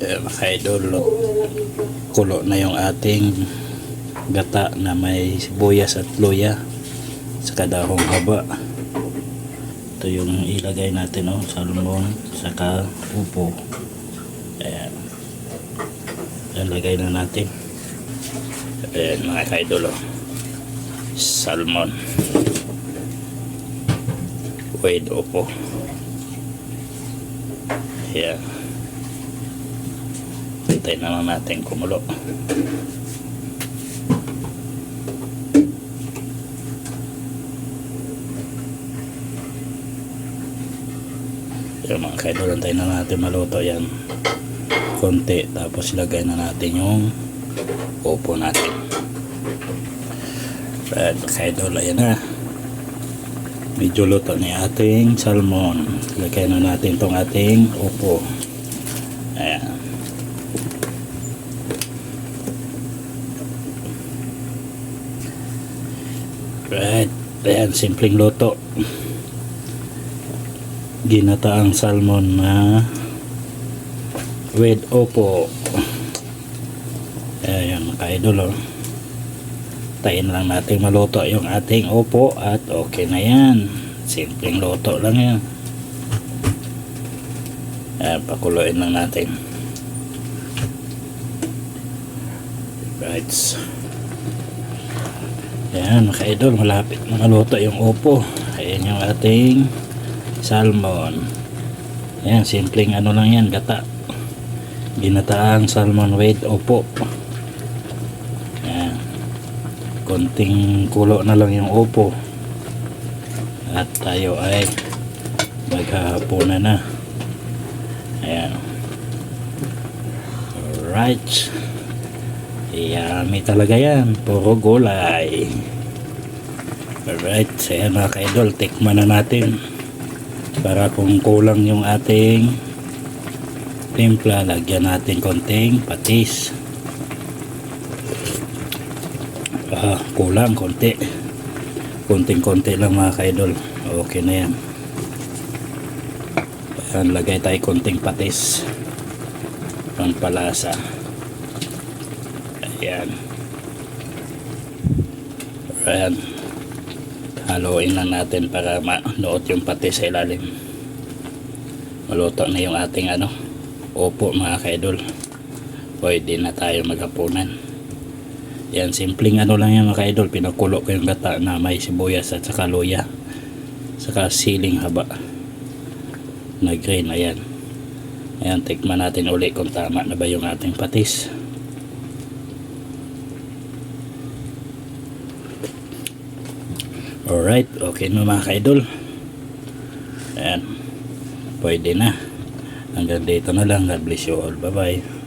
Mga idol, kulo na yung ating gata na may sibuyas at luya saka dahong haba. Ito yung ilagay natin, salmon saka upo. Ayan, ilagay na natin. Ayan mga idol, salmon with upo. Ayan, hintay na lang natin kumulo. Yung mga kaidol, hintay na natin maluto yan konti, tapos ilagay na natin yung upo natin. Right, kaidol, ayan na, medyo luto ni ating salmon. Ilagay na natin tong ating upo. Ayan, right, ayan, simpleng luto, ginataang salmon na with opo. Ayan mga idol, tayin lang natin maluto yung ating opo at okay na yan. Simpleng luto lang yan. Ayan, pakuluin lang natin. Right, ayan mga idol, malapit na maluto yung opo. Ayan yung ating salmon. Ayan, simpleng lang yan, gata, ginataang salmon with opo. Ayan, konting kulo na lang yung opo at tayo ay maghahapunan na. Ayan, alright, yummy talaga yan, puro gulay. Alright, ayan mga kaidol, tikman na natin. Para kung kulang yung ating timpla, lagyan natin konting patis. Kulang konti, konting-konti lang mga kaidol, okay na yan. Ayan, lagay tayo konting patis pampalasa. Ayan, ayan, haluin lang natin para manuot yung patis sa ilalim. Maluto na yung ating opo mga kaidol, pwede na tayo maghapunan. Yan, simpleng lang yan mga kaidol, pinakulo ko yung gata na may sibuyas at saka luya saka siling haba na green. Ayan, ayan, tikman natin uli kung tama na ba yung ating patis. Alright, okay na mga kaidol. Ayan, pwede na. Hanggang dito na lang. God bless you all. Bye bye.